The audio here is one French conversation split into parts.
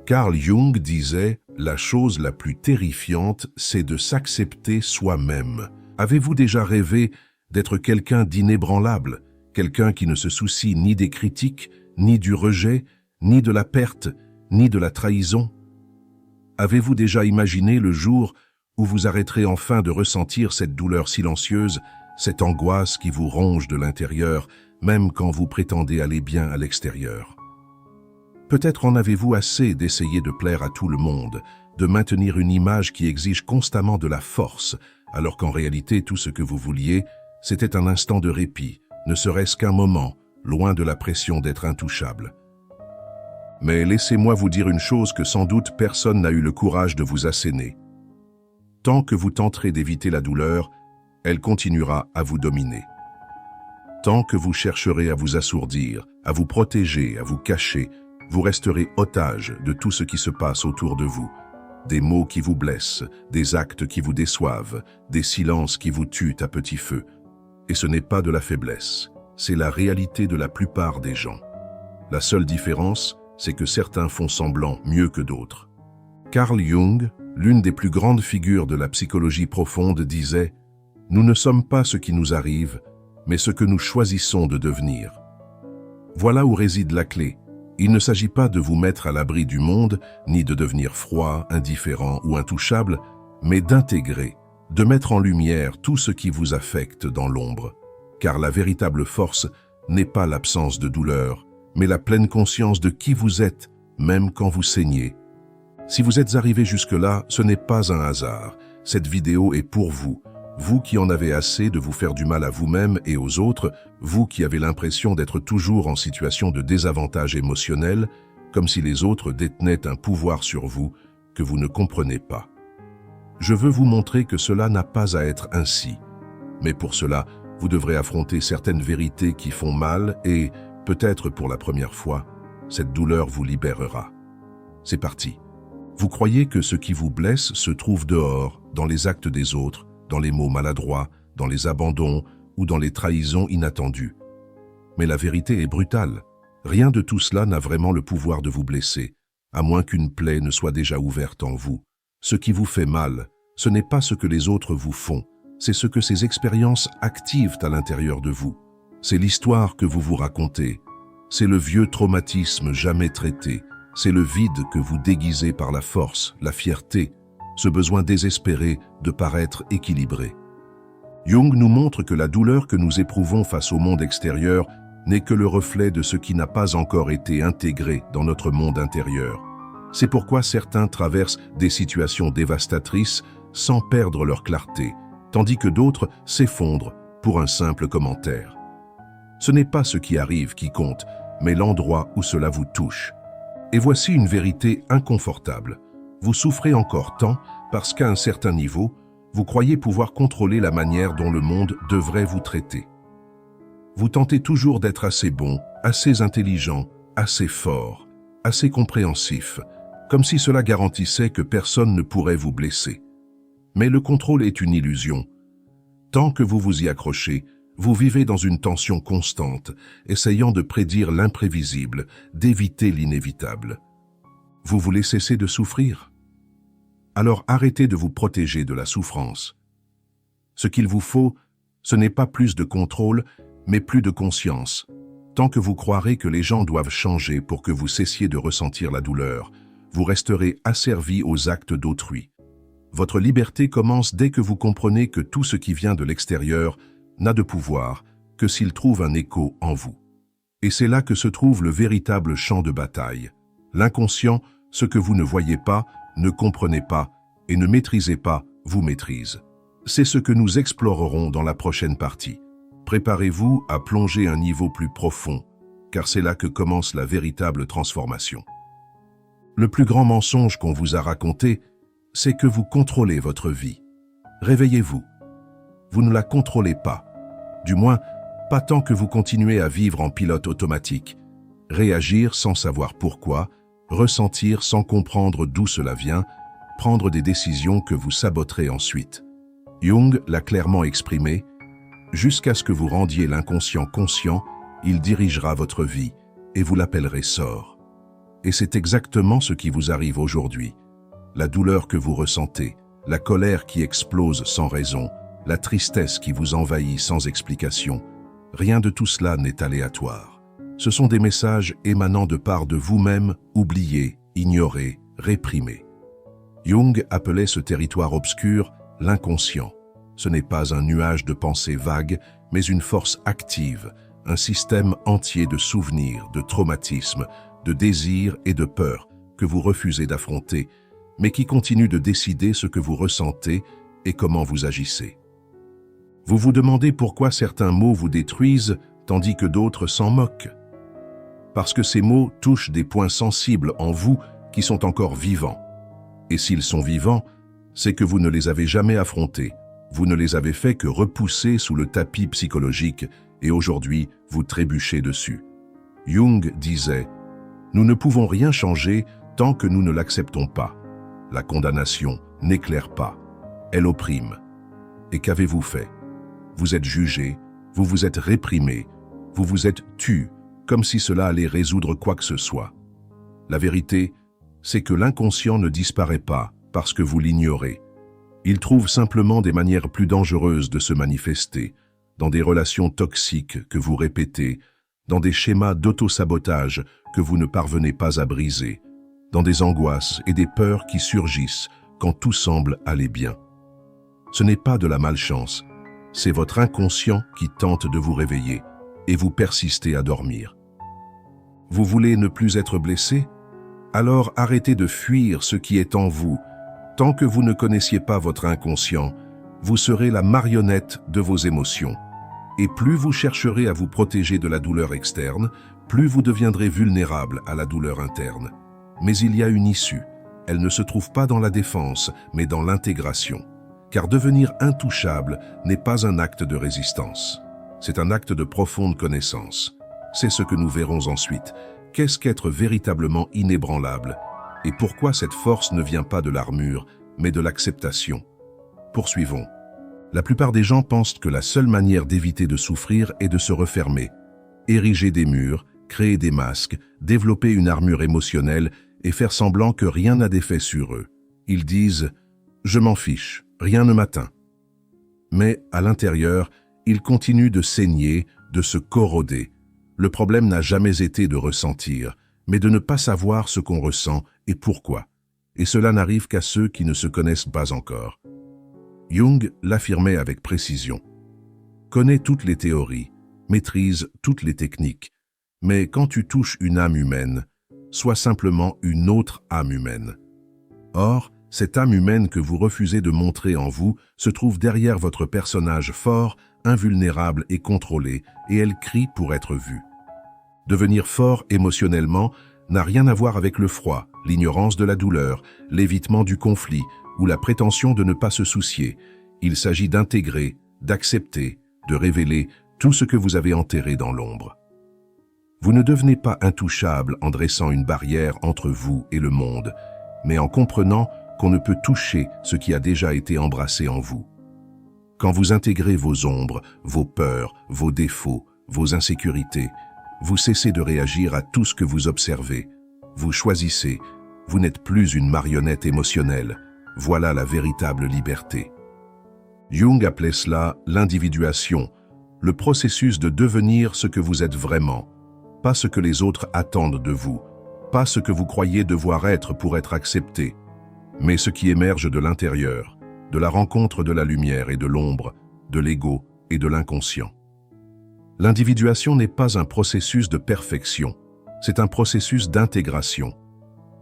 Carl Jung disait « La chose la plus terrifiante, c'est de s'accepter soi-même ». Avez-vous déjà rêvé d'être quelqu'un d'inébranlable, quelqu'un qui ne se soucie ni des critiques, ni du rejet, ni de la perte, ni de la trahison? Avez-vous déjà imaginé le jour où vous arrêterez enfin de ressentir cette douleur silencieuse, cette angoisse qui vous ronge de l'intérieur, même quand vous prétendez aller bien à l'extérieur? Peut-être en avez-vous assez d'essayer de plaire à tout le monde, de maintenir une image qui exige constamment de la force, alors qu'en réalité tout ce que vous vouliez, c'était un instant de répit, ne serait-ce qu'un moment, loin de la pression d'être intouchable. Mais laissez-moi vous dire une chose que sans doute personne n'a eu le courage de vous asséner. Tant que vous tenterez d'éviter la douleur, elle continuera à vous dominer. Tant que vous chercherez à vous assourdir, à vous protéger, à vous cacher, vous resterez otage de tout ce qui se passe autour de vous. Des mots qui vous blessent, des actes qui vous déçoivent, des silences qui vous tuent à petit feu. Et ce n'est pas de la faiblesse, c'est la réalité de la plupart des gens. La seule différence, c'est que certains font semblant mieux que d'autres. Carl Jung, l'une des plus grandes figures de la psychologie profonde, disait « Nous ne sommes pas ce qui nous arrive, mais ce que nous choisissons de devenir. » Voilà où réside la clé. Il ne s'agit pas de vous mettre à l'abri du monde, ni de devenir froid, indifférent ou intouchable, mais d'intégrer, de mettre en lumière tout ce qui vous affecte dans l'ombre. Car la véritable force n'est pas l'absence de douleur, mais la pleine conscience de qui vous êtes, même quand vous saignez. Si vous êtes arrivé jusque-là, ce n'est pas un hasard. Cette vidéo est pour vous. Vous qui en avez assez de vous faire du mal à vous-même et aux autres, vous qui avez l'impression d'être toujours en situation de désavantage émotionnel, comme si les autres détenaient un pouvoir sur vous que vous ne comprenez pas. Je veux vous montrer que cela n'a pas à être ainsi. Mais pour cela, vous devrez affronter certaines vérités qui font mal et, peut-être pour la première fois, cette douleur vous libérera. C'est parti. Vous croyez que ce qui vous blesse se trouve dehors, dans les actes des autres, dans les mots maladroits, dans les abandons ou dans les trahisons inattendues. Mais la vérité est brutale. Rien de tout cela n'a vraiment le pouvoir de vous blesser, à moins qu'une plaie ne soit déjà ouverte en vous. Ce qui vous fait mal, ce n'est pas ce que les autres vous font, c'est ce que ces expériences activent à l'intérieur de vous. C'est l'histoire que vous vous racontez, c'est le vieux traumatisme jamais traité, c'est le vide que vous déguisez par la force, la fierté, ce besoin désespéré de paraître équilibré. Jung nous montre que la douleur que nous éprouvons face au monde extérieur n'est que le reflet de ce qui n'a pas encore été intégré dans notre monde intérieur. C'est pourquoi certains traversent des situations dévastatrices sans perdre leur clarté, tandis que d'autres s'effondrent pour un simple commentaire. Ce n'est pas ce qui arrive qui compte, mais l'endroit où cela vous touche. Et voici une vérité inconfortable. Vous souffrez encore tant parce qu'à un certain niveau, vous croyez pouvoir contrôler la manière dont le monde devrait vous traiter. Vous tentez toujours d'être assez bon, assez intelligent, assez fort, assez compréhensif, comme si cela garantissait que personne ne pourrait vous blesser. Mais le contrôle est une illusion. Tant que vous vous y accrochez, vous vivez dans une tension constante, essayant de prédire l'imprévisible, d'éviter l'inévitable. Vous voulez cesser de souffrir? Alors arrêtez de vous protéger de la souffrance. Ce qu'il vous faut, ce n'est pas plus de contrôle, mais plus de conscience. Tant que vous croirez que les gens doivent changer pour que vous cessiez de ressentir la douleur, vous resterez asservi aux actes d'autrui. Votre liberté commence dès que vous comprenez que tout ce qui vient de l'extérieur n'a de pouvoir que s'il trouve un écho en vous. Et c'est là que se trouve le véritable champ de bataille. L'inconscient, ce que vous ne voyez pas, ne comprenez pas et ne maîtrisez pas, vous maîtrise. C'est ce que nous explorerons dans la prochaine partie. Préparez-vous à plonger un niveau plus profond, car c'est là que commence la véritable transformation. Le plus grand mensonge qu'on vous a raconté, c'est que vous contrôlez votre vie. Réveillez-vous. Vous ne la contrôlez pas. Du moins, pas tant que vous continuez à vivre en pilote automatique. Réagir sans savoir pourquoi, ressentir sans comprendre d'où cela vient, prendre des décisions que vous saboterez ensuite. Jung l'a clairement exprimé, jusqu'à ce que vous rendiez l'inconscient conscient, il dirigera votre vie et vous l'appellerez sort. Et c'est exactement ce qui vous arrive aujourd'hui. La douleur que vous ressentez, la colère qui explose sans raison, la tristesse qui vous envahit sans explication, rien de tout cela n'est aléatoire. Ce sont des messages émanant de part de vous-même, oubliés, ignorés, réprimés. Jung appelait ce territoire obscur l'inconscient. Ce n'est pas un nuage de pensées vagues, mais une force active, un système entier de souvenirs, de traumatismes, de désirs et de peurs que vous refusez d'affronter, mais qui continue de décider ce que vous ressentez et comment vous agissez. Vous vous demandez pourquoi certains mots vous détruisent tandis que d'autres s'en moquent. Parce que ces mots touchent des points sensibles en vous qui sont encore vivants. Et s'ils sont vivants, c'est que vous ne les avez jamais affrontés. Vous ne les avez fait que repousser sous le tapis psychologique et aujourd'hui vous trébuchez dessus. Jung disait « Nous ne pouvons rien changer tant que nous ne l'acceptons pas. La condamnation n'éclaire pas, elle opprime. Et qu'avez-vous fait? Vous êtes jugé, vous vous êtes réprimé, vous vous êtes tu, comme si cela allait résoudre quoi que ce soit. La vérité, c'est que l'inconscient ne disparaît pas parce que vous l'ignorez. Il trouve simplement des manières plus dangereuses de se manifester, dans des relations toxiques que vous répétez, dans des schémas d'auto-sabotage que vous ne parvenez pas à briser, dans des angoisses et des peurs qui surgissent quand tout semble aller bien. Ce n'est pas de la malchance, c'est votre inconscient qui tente de vous réveiller et vous persistez à dormir. Vous voulez ne plus être blessé? Alors arrêtez de fuir ce qui est en vous. Tant que vous ne connaissiez pas votre inconscient, vous serez la marionnette de vos émotions. Et plus vous chercherez à vous protéger de la douleur externe, plus vous deviendrez vulnérable à la douleur interne. Mais il y a une issue. Elle ne se trouve pas dans la défense, mais dans l'intégration. Car devenir intouchable n'est pas un acte de résistance. C'est un acte de profonde connaissance. C'est ce que nous verrons ensuite. Qu'est-ce qu'être véritablement inébranlable? Et pourquoi cette force ne vient pas de l'armure, mais de l'acceptation? Poursuivons. La plupart des gens pensent que la seule manière d'éviter de souffrir est de se refermer, ériger des murs, créer des masques, développer une armure émotionnelle et faire semblant que rien n'a d'effet sur eux. Ils disent « je m'en fiche, rien ne m'atteint ». Mais à l'intérieur, ils continuent de saigner, de se corroder. Le problème n'a jamais été de ressentir, mais de ne pas savoir ce qu'on ressent et pourquoi. Et cela n'arrive qu'à ceux qui ne se connaissent pas encore. Jung l'affirmait avec précision. Connais toutes les théories, maîtrise toutes les techniques, mais quand tu touches une âme humaine, sois simplement une autre âme humaine. Or, cette âme humaine que vous refusez de montrer en vous se trouve derrière votre personnage fort, invulnérable et contrôlé, et elle crie pour être vue. Devenir fort émotionnellement n'a rien à voir avec le froid, l'ignorance de la douleur, l'évitement du conflit ou la prétention de ne pas se soucier. Il s'agit d'intégrer, d'accepter, de révéler tout ce que vous avez enterré dans l'ombre. Vous ne devenez pas intouchable en dressant une barrière entre vous et le monde, mais en comprenant qu'on ne peut toucher ce qui a déjà été embrassé en vous. Quand vous intégrez vos ombres, vos peurs, vos défauts, vos insécurités, vous cessez de réagir à tout ce que vous observez. Vous choisissez, vous n'êtes plus une marionnette émotionnelle. Voilà la véritable liberté. Jung appelait cela l'individuation, le processus de devenir ce que vous êtes vraiment, pas ce que les autres attendent de vous, pas ce que vous croyez devoir être pour être accepté, mais ce qui émerge de l'intérieur, de la rencontre de la lumière et de l'ombre, de l'ego et de l'inconscient. L'individuation n'est pas un processus de perfection, c'est un processus d'intégration.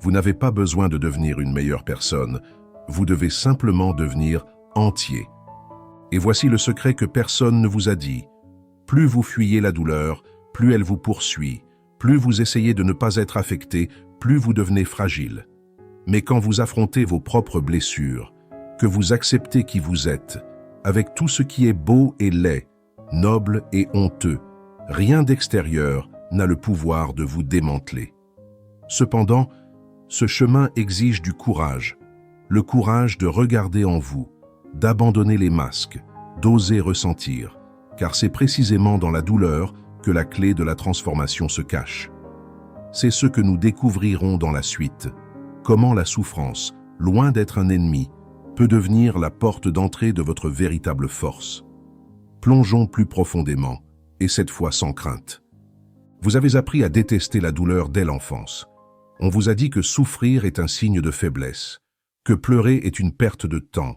Vous n'avez pas besoin de devenir une meilleure personne, vous devez simplement devenir entier. Et voici le secret que personne ne vous a dit. Plus vous fuyez la douleur, plus elle vous poursuit, plus vous essayez de ne pas être affecté, plus vous devenez fragile. Mais quand vous affrontez vos propres blessures, que vous acceptez qui vous êtes, avec tout ce qui est beau et laid, noble et honteux, rien d'extérieur n'a le pouvoir de vous démanteler. Cependant, ce chemin exige du courage, le courage de regarder en vous, d'abandonner les masques, d'oser ressentir, car c'est précisément dans la douleur que la clé de la transformation se cache. c'est ce que nous découvrirons dans la suite. Comment la souffrance, loin d'être un ennemi, peut devenir la porte d'entrée de votre véritable force. Plongeons plus profondément, et cette fois sans crainte. Vous avez appris à détester la douleur dès l'enfance. On vous a dit que souffrir est un signe de faiblesse, que pleurer est une perte de temps,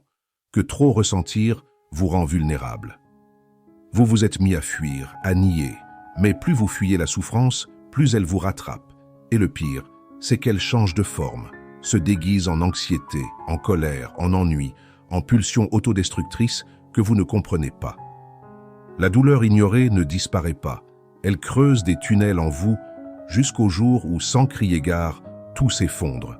que trop ressentir vous rend vulnérable. Vous vous êtes mis à fuir, à nier, mais plus vous fuyez la souffrance, plus elle vous rattrape. Et le pire, c'est qu'elle change de forme, se déguise en anxiété, en colère, en ennui, en pulsion autodestructrice que vous ne comprenez pas. La douleur ignorée ne disparaît pas, elle creuse des tunnels en vous jusqu'au jour où, sans crier gare, tout s'effondre.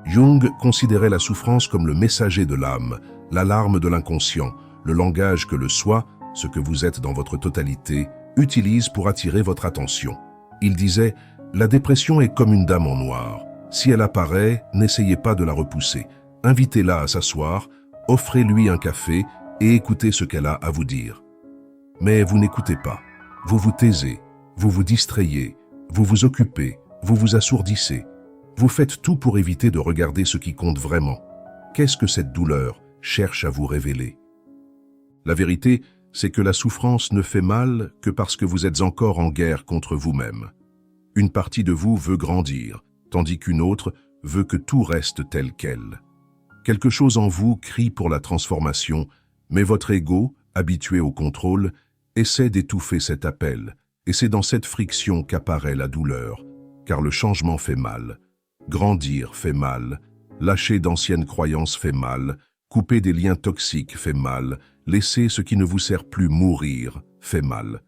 Jung considérait la souffrance comme le messager de l'âme, l'alarme de l'inconscient, le langage que le soi, ce que vous êtes dans votre totalité, utilise pour attirer votre attention. Il disait « La dépression est comme une dame en noir. Si elle apparaît, n'essayez pas de la repousser. Invitez-la à s'asseoir, offrez-lui un café et écoutez ce qu'elle a à vous dire. » Mais vous n'écoutez pas. Vous vous taisez, vous vous distrayez, vous vous occupez, vous vous assourdissez. Vous faites tout pour éviter de regarder ce qui compte vraiment. Qu'est-ce que cette douleur cherche à vous révéler? La vérité, c'est que la souffrance ne fait mal que parce que vous êtes encore en guerre contre vous-même. Une partie de vous veut grandir, tandis qu'une autre veut que tout reste tel quel. Quelque chose en vous crie pour la transformation, mais votre ego, habitué au contrôle, essaie d'étouffer cet appel, et c'est dans cette friction qu'apparaît la douleur, car le changement fait mal. Grandir fait mal, lâcher d'anciennes croyances fait mal, couper des liens toxiques fait mal, laisser ce qui ne vous sert plus mourir fait mal.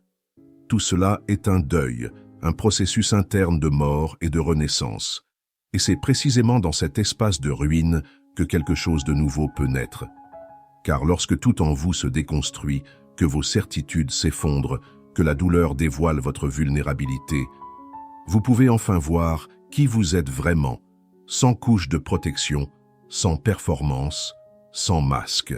Tout cela est un deuil, un processus interne de mort et de renaissance. Et c'est précisément dans cet espace de ruine que quelque chose de nouveau peut naître. Car lorsque tout en vous se déconstruit, que vos certitudes s'effondrent, que la douleur dévoile votre vulnérabilité, vous pouvez enfin voir qui vous êtes vraiment, sans couche de protection, sans performance, sans masque.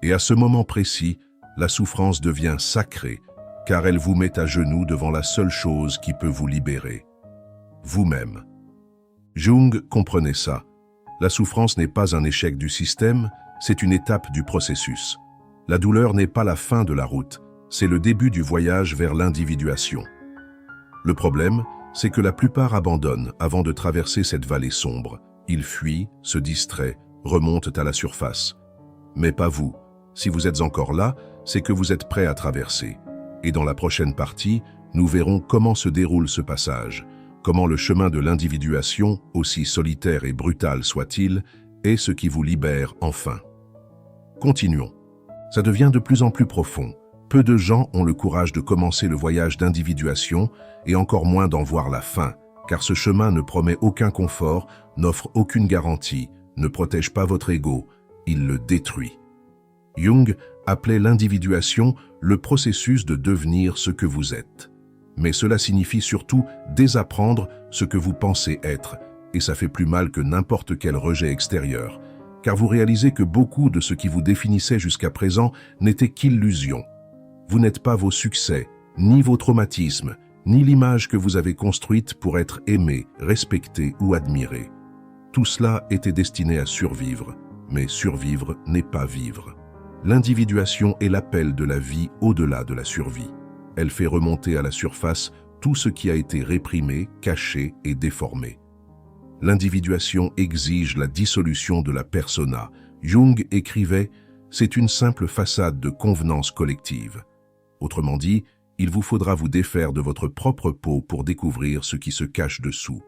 Et à ce moment précis, la souffrance devient sacrée, car elle vous met à genoux devant la seule chose qui peut vous libérer. Vous-même. Jung comprenait ça. La souffrance n'est pas un échec du système, c'est une étape du processus. La douleur n'est pas la fin de la route, c'est le début du voyage vers l'individuation. Le problème, c'est que la plupart abandonnent avant de traverser cette vallée sombre. Ils fuient, se distraient, remontent à la surface. Mais pas vous. Si vous êtes encore là, c'est que vous êtes prêt à traverser. Et dans la prochaine partie, nous verrons comment se déroule ce passage, comment le chemin de l'individuation, aussi solitaire et brutal soit-il, est ce qui vous libère enfin. Continuons. Ça devient de plus en plus profond. Peu de gens ont le courage de commencer le voyage d'individuation et encore moins d'en voir la fin, car ce chemin ne promet aucun confort, n'offre aucune garantie, ne protège pas votre ego, il le détruit. Jung appelait l'individuation le processus de devenir ce que vous êtes. Mais cela signifie surtout désapprendre ce que vous pensez être, et ça fait plus mal que n'importe quel rejet extérieur, car vous réalisez que beaucoup de ce qui vous définissait jusqu'à présent n'était qu'illusion. Vous n'êtes pas vos succès, ni vos traumatismes, ni l'image que vous avez construite pour être aimé, respecté ou admiré. Tout cela était destiné à survivre, mais survivre n'est pas vivre. L'individuation est l'appel de la vie au-delà de la survie. Elle fait remonter à la surface tout ce qui a été réprimé, caché et déformé. L'individuation exige la dissolution de la persona. Jung écrivait « C'est une simple façade de convenance collective ». Autrement dit, il vous faudra vous défaire de votre propre peau pour découvrir ce qui se cache dessous.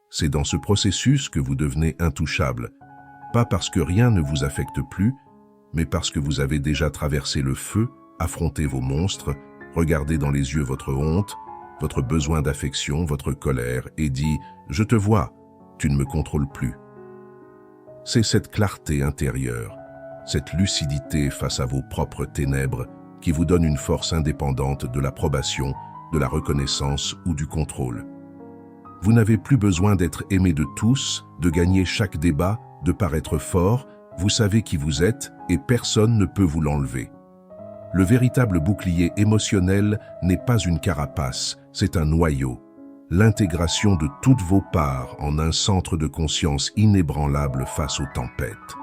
C'est dans ce processus que vous devenez intouchable, pas parce que rien ne vous affecte plus, mais parce que vous avez déjà traversé le feu, affronté vos monstres, regardé dans les yeux votre honte, votre besoin d'affection, votre colère, et dit « Je te vois, tu ne me contrôles plus ». C'est cette clarté intérieure, cette lucidité face à vos propres ténèbres qui vous donne une force indépendante de l'approbation, de la reconnaissance ou du contrôle. Vous n'avez plus besoin d'être aimé de tous, de gagner chaque débat, de paraître fort, vous savez qui vous êtes et personne ne peut vous l'enlever. Le véritable bouclier émotionnel n'est pas une carapace, c'est un noyau. l'intégration de toutes vos parts en un centre de conscience inébranlable face aux tempêtes.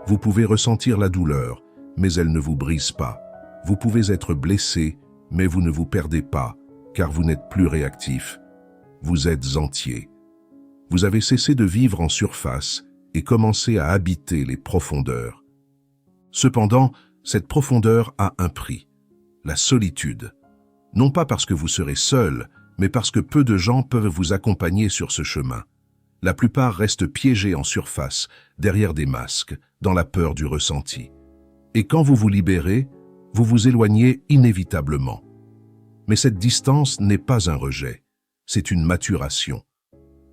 Vous pouvez ressentir la douleur, mais elle ne vous brise pas. Vous pouvez être blessé, mais vous ne vous perdez pas, car vous n'êtes plus réactif. Vous êtes entier. Vous avez cessé de vivre en surface et commencé à habiter les profondeurs. Cependant, cette profondeur a un prix, la solitude. Non pas parce que vous serez seul, mais parce que peu de gens peuvent vous accompagner sur ce chemin. La plupart restent piégés en surface, derrière des masques, dans la peur du ressenti. Et quand vous vous libérez, vous vous éloignez inévitablement. Mais cette distance n'est pas un rejet, c'est une maturation.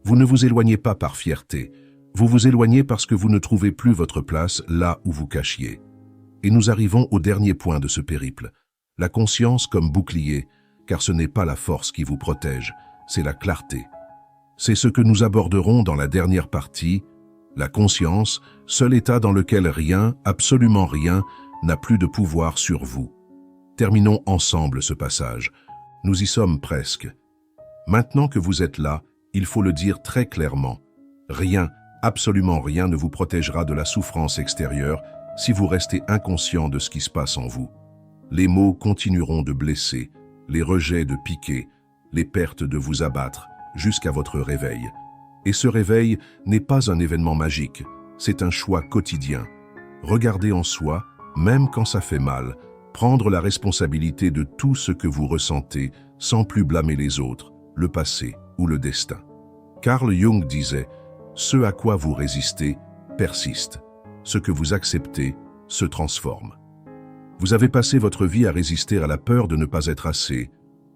Vous ne vous éloignez pas par fierté, vous vous éloignez parce que vous ne trouvez plus votre place là où vous cachiez. Et nous arrivons au dernier point de ce périple, la conscience comme bouclier, car ce n'est pas la force qui vous protège, c'est la clarté. C'est ce que nous aborderons dans la dernière partie, la conscience, seul état dans lequel rien, absolument rien, n'a plus de pouvoir sur vous. Terminons ensemble ce passage. Nous y sommes presque. Maintenant que vous êtes là, il faut le dire très clairement. Rien, absolument rien ne vous protégera de la souffrance extérieure si vous restez inconscient de ce qui se passe en vous. Les maux continueront de blesser, les rejets de piquer, les pertes de vous abattre, jusqu'à votre réveil. Et ce réveil n'est pas un événement magique, c'est un choix quotidien. Regardez en soi, même quand ça fait mal, prendre la responsabilité de tout ce que vous ressentez sans plus blâmer les autres, le passé ou le destin. Carl Jung disait « Ce à quoi vous résistez persiste. Ce que vous acceptez se transforme. » Vous avez passé votre vie à résister à la peur de ne pas être assez,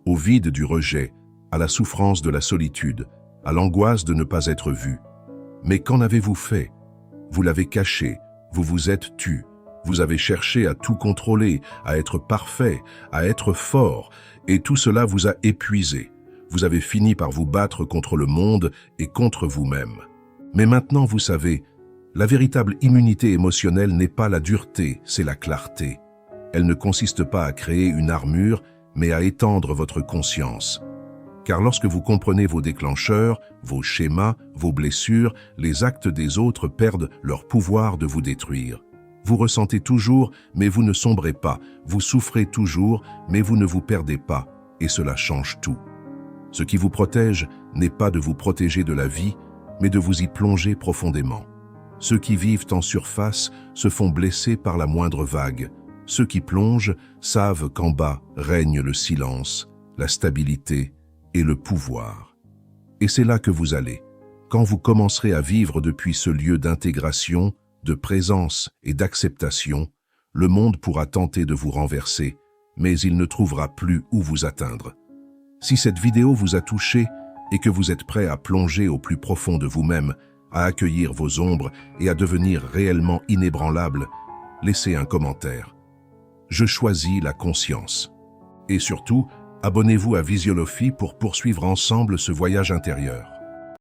au vide du rejet, à la souffrance de la solitude, à l'angoisse de ne pas être vu. Mais qu'en avez-vous fait? Vous l'avez caché, vous vous êtes tu, vous avez cherché à tout contrôler, à être parfait, à être fort, et tout cela vous a épuisé. Vous avez fini par vous battre contre le monde et contre vous-même. Mais maintenant vous savez, la véritable immunité émotionnelle n'est pas la dureté, c'est la clarté. Elle ne consiste pas à créer une armure, mais à étendre votre conscience. Car lorsque vous comprenez vos déclencheurs, vos schémas, vos blessures, les actes des autres perdent leur pouvoir de vous détruire. Vous ressentez toujours, mais vous ne sombrez pas. Vous souffrez toujours, mais vous ne vous perdez pas. Et cela change tout. Ce qui vous protège n'est pas de vous protéger de la vie, mais de vous y plonger profondément. Ceux qui vivent en surface se font blesser par la moindre vague. Ceux qui plongent savent qu'en bas règne le silence, la stabilité et le pouvoir. Et c'est là que vous allez. Quand vous commencerez à vivre depuis ce lieu d'intégration, de présence et d'acceptation, le monde pourra tenter de vous renverser, mais il ne trouvera plus où vous atteindre. Si cette vidéo vous a touché et que vous êtes prêt à plonger au plus profond de vous-même, à accueillir vos ombres et à devenir réellement inébranlable, laissez un commentaire. Je choisis la conscience. Et surtout, abonnez-vous à Visiolophie pour poursuivre ensemble ce voyage intérieur.